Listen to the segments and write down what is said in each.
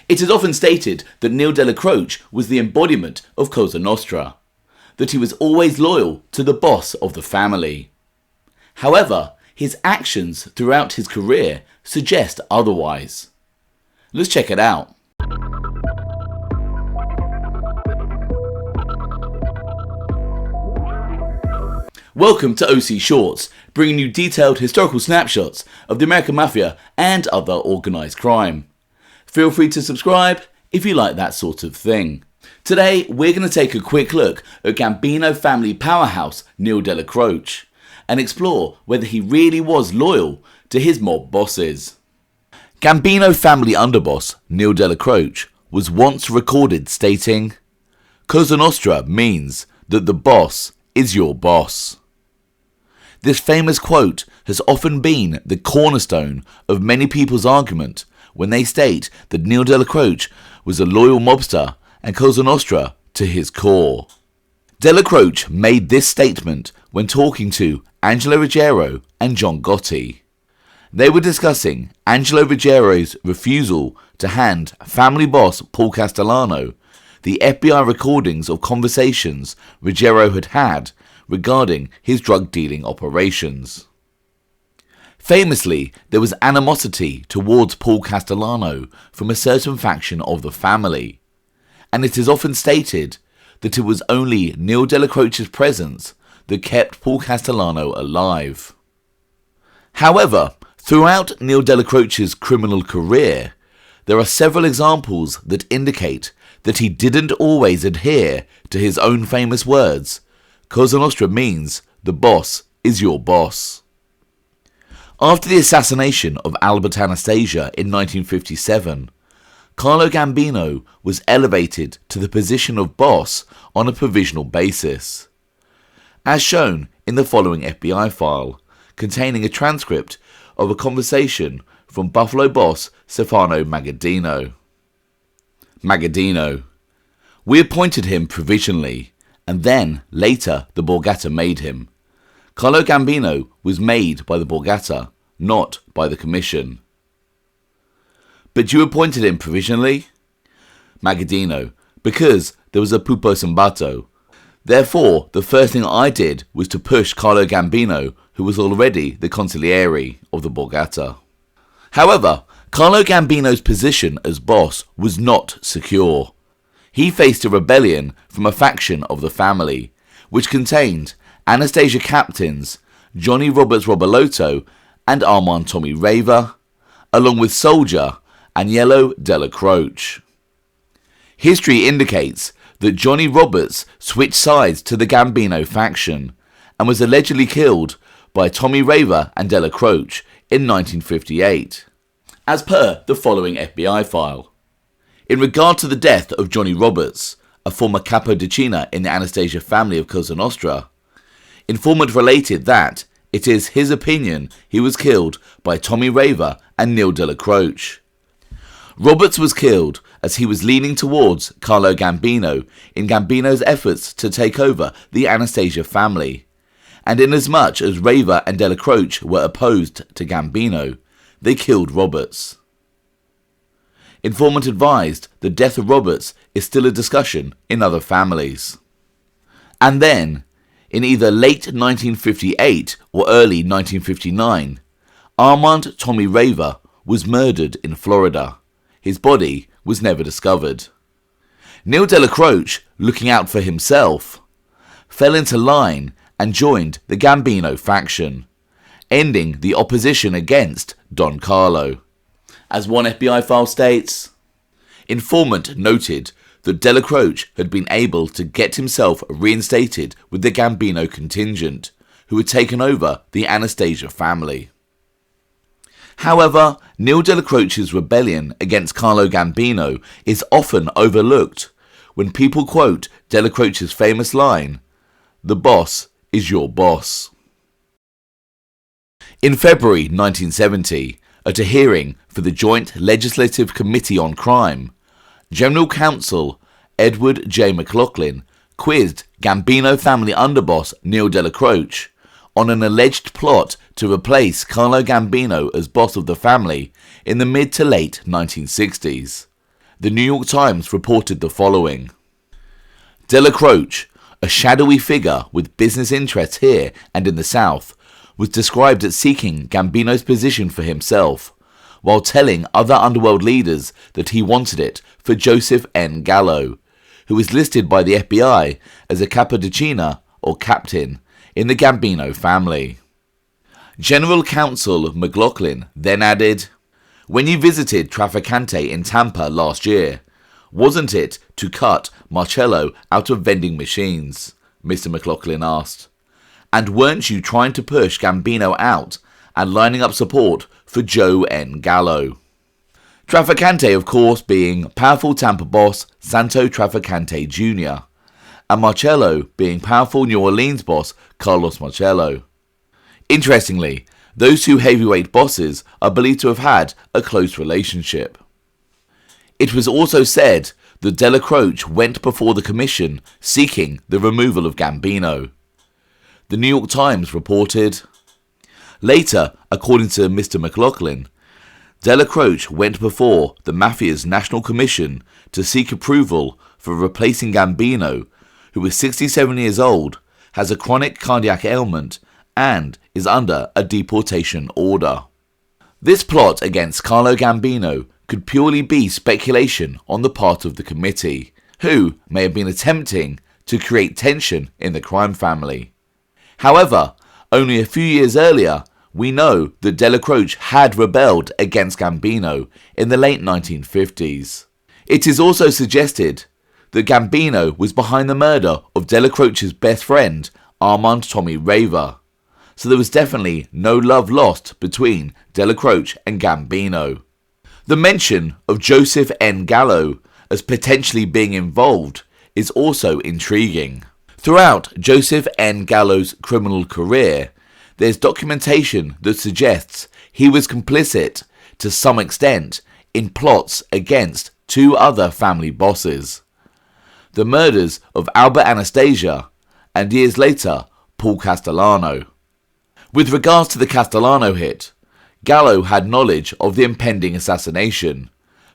It is often stated that Neil Dellacroce was the embodiment of Cosa Nostra, that he was always loyal to the boss of the family. However, his actions throughout his career suggest otherwise. Let's check it out. Welcome to OC Shorts, bringing you detailed historical snapshots of the American Mafia and other organised crime. Feel free to subscribe if you like that sort of thing. Today, we're going to take a quick look at Gambino family powerhouse Neil Dellacroce and explore whether he really was loyal to his mob bosses. Gambino family underboss Neil Dellacroce was once recorded stating, "Cosa Nostra means that the boss is your boss." This famous quote has often been the cornerstone of many people's argument when they state that Neil Dellacroce was a loyal mobster and Cosa Nostra to his core. Dellacroce made this statement when talking to Angelo Ruggiero and John Gotti. They were discussing Angelo Ruggiero's refusal to hand family boss Paul Castellano the FBI recordings of conversations Ruggiero had had regarding his drug dealing operations. Famously, there was animosity towards Paul Castellano from a certain faction of the family, and it is often stated that it was only Neil Dellacroce's presence that kept Paul Castellano alive. However, throughout Neil Dellacroce's criminal career, there are several examples that indicate that he didn't always adhere to his own famous words, "Cosa Nostra means the boss is your boss." After the assassination of Albert Anastasia in 1957, Carlo Gambino was elevated to the position of boss on a provisional basis, as shown in the following FBI file, containing a transcript of a conversation from Buffalo boss Stefano Magaddino. Magaddino: "We appointed him provisionally, and then, later, the Borgata made him. Carlo Gambino was made by the Borgata, not by the Commission." "But you appointed him provisionally?" Magaddino: "Because there was a pupo sambato. Therefore, the first thing I did was to push Carlo Gambino, who was already the consigliere of the Borgata." However, Carlo Gambino's position as boss was not secure. He faced a rebellion from a faction of the family, which contained Anastasia captains Johnny Roberts Robalotto and Armand Tommy Rava, along with soldier Aniello Dellacroce. History indicates that Johnny Roberts switched sides to the Gambino faction and was allegedly killed by Tommy Rava and Dellacroce in 1958, as per the following FBI file. In regard to the death of Johnny Roberts, a former capo di Cina in the Anastasia family of Cosa Nostra, informant related that it is his opinion he was killed by Tommy Rava and Neil Dellacroce. Roberts was killed as he was leaning towards Carlo Gambino in Gambino's efforts to take over the Anastasia family, and inasmuch as Rava and Dellacroce were opposed to Gambino, they killed Roberts. Informant advised the death of Roberts is still a discussion in other families. And then, in either late 1958 or early 1959, Armand Tommy Rava was murdered in Florida. His body was never discovered. Neil Dellacroce, looking out for himself, fell into line and joined the Gambino faction, ending the opposition against Don Carlo. As one FBI file states, informant noted that Dellacroce had been able to get himself reinstated with the Gambino contingent, who had taken over the Anastasia family. However, Neil Dellacroce's rebellion against Carlo Gambino is often overlooked when people quote Dellacroce's famous line, "The boss is your boss." In February 1970, at a hearing for the Joint Legislative Committee on Crime, General Counsel Edward J. McLaughlin quizzed Gambino family underboss Neil Dellacroce on an alleged plot to replace Carlo Gambino as boss of the family in the mid to late 1960s. the New York Times reported the following. Dellacroce, a shadowy figure with business interests here and in the South, was described as seeking Gambino's position for himself, while telling other underworld leaders that he wanted it for Joseph N. Gallo, who is listed by the FBI as a capodicina or captain in the Gambino family. General Counsel McLaughlin then added, "When you visited Trafficante in Tampa last year, wasn't it to cut Marcello out of vending machines?" Mr. McLaughlin asked. "And weren't you trying to push Gambino out and lining up support for Joe N. Gallo?" Trafficante, of course, being powerful Tampa boss Santo Trafficante Jr., and Marcello being powerful New Orleans boss Carlos Marcello. Interestingly, those two heavyweight bosses are believed to have had a close relationship. It was also said that Dellacroce went before the commission seeking the removal of Gambino. The New York Times reported, later, according to Mr. McLaughlin, Dellacroce went before the Mafia's National Commission to seek approval for replacing Gambino, who is 67 years old, has a chronic cardiac ailment, and is under a deportation order. This plot against Carlo Gambino could purely be speculation on the part of the committee, who may have been attempting to create tension in the crime family. However, only a few years earlier, we know that Dellacroce had rebelled against Gambino in the late 1950s. It is also suggested that Gambino was behind the murder of Dellacroce's best friend, Armand Tommy Rava, so there was definitely no love lost between Dellacroce and Gambino. The mention of Joseph N. Gallo as potentially being involved is also intriguing. Throughout Joseph N. Gallo's criminal career, there's documentation that suggests he was complicit to some extent in plots against two other family bosses: the murders of Albert Anastasia and years later Paul Castellano. With regards to the Castellano hit, Gallo had knowledge of the impending assassination,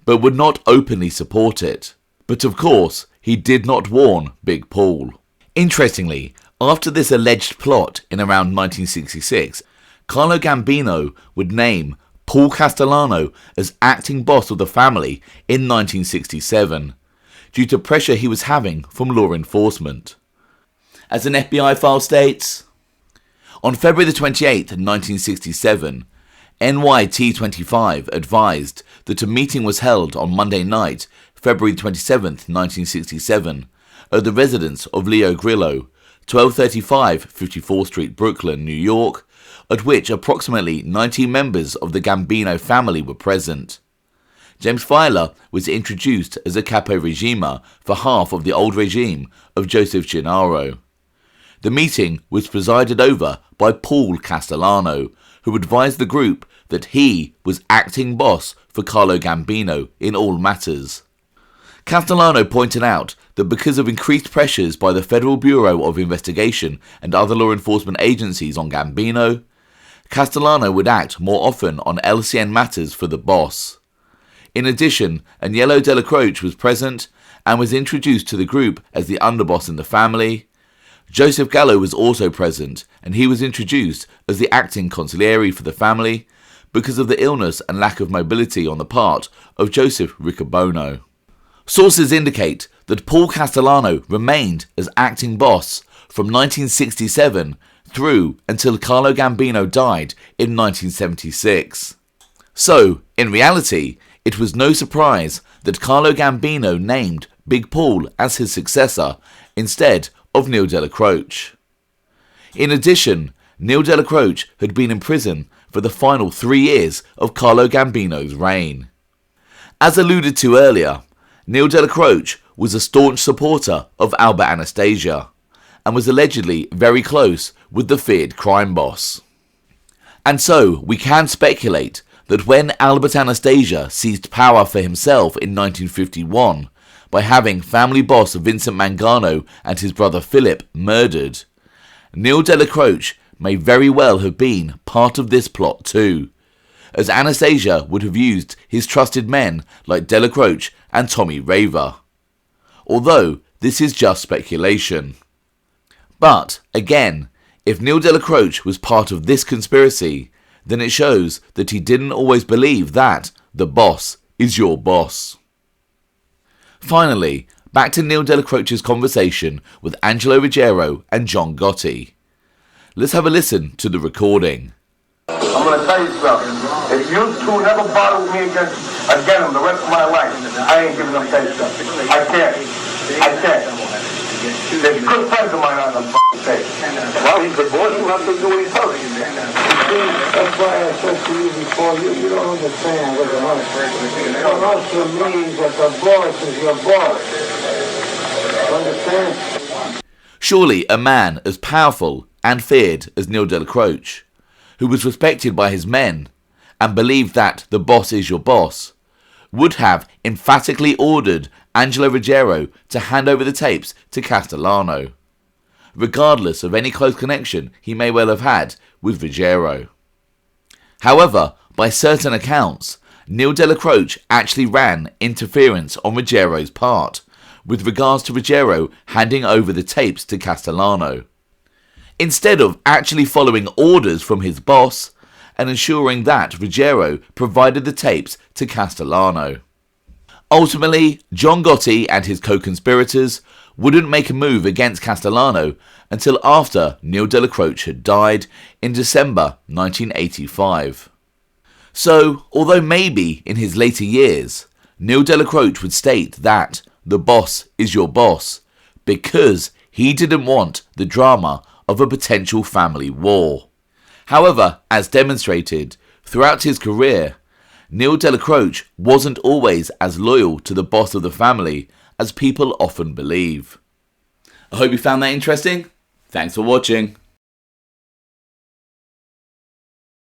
but would not openly support it. But of course, he did not warn Big Paul. Interestingly, after this alleged plot in around 1966, Carlo Gambino would name Paul Castellano as acting boss of the family in 1967, due to pressure he was having from law enforcement. As an FBI file states, on February 28, 1967, NYT25 advised that a meeting was held on Monday night, February 27, 1967, at the residence of Leo Grillo, 1235 54th Street, Brooklyn, New York, at which approximately 90 members of the Gambino family were present. James Filer was introduced as a capo regime for half of the old regime of Joseph Gennaro. The meeting was presided over by Paul Castellano, who advised the group that he was acting boss for Carlo Gambino in all matters. Castellano pointed out that because of increased pressures by the Federal Bureau of Investigation and other law enforcement agencies on Gambino, Castellano would act more often on LCN matters for the boss. In addition, Aniello Dellacroce was present and was introduced to the group as the underboss in the family. Joseph Gallo was also present, and he was introduced as the acting consigliere for the family because of the illness and lack of mobility on the part of Joseph Riccobono. Sources indicate that Paul Castellano remained as acting boss from 1967 through until Carlo Gambino died in 1976. So, in reality, it was no surprise that Carlo Gambino named Big Paul as his successor instead of Neil Dellacroce. In addition, Neil Dellacroce had been in prison for the final 3 years of Carlo Gambino's reign. As alluded to earlier, Neil Dellacroce was a staunch supporter of Albert Anastasia and was allegedly very close with the feared crime boss. And so we can speculate that when Albert Anastasia seized power for himself in 1951 by having family boss Vincent Mangano and his brother Philip murdered, Neil Dellacroce may very well have been part of this plot too, as Anastasia would have used his trusted men like Dellacroce and Tommy Rava. Although this is just speculation. But, again, if Neil Dellacroce was part of this conspiracy, then it shows that he didn't always believe that the boss is your boss. Finally, back to Neil Dellacroce's conversation with Angelo Ruggiero and John Gotti. Let's have a listen to the recording. I'm going to tell you something. If you two never bother with me again in the rest of my life, I ain't giving them taste up. I can't. There's good friends of mine on the tape. Well, he's the boss. You have to do what he tells you. That's why I said to you before, you don't understand what the Nostra means that the boss is your boss. You understand? Surely a man as powerful and feared as Neil Dellacroce, who was respected by his men and believed that the boss is your boss, would have emphatically ordered Angelo Ruggiero to hand over the tapes to Castellano, regardless of any close connection he may well have had with Ruggiero. However, by certain accounts, Neil Dellacroce actually ran interference on Ruggiero's part with regards to Ruggiero handing over the tapes to Castellano, instead of actually following orders from his boss and ensuring that Ruggiero provided the tapes to Castellano. Ultimately, John Gotti and his co-conspirators wouldn't make a move against Castellano until after Neil Dellacroce had died in December 1985. So, although maybe in his later years, Neil Dellacroce would state that the boss is your boss because he didn't want the drama of a potential family war. However, as demonstrated throughout his career, Neil Dellacroce wasn't always as loyal to the boss of the family as people often believe. I hope you found that interesting. Thanks for watching.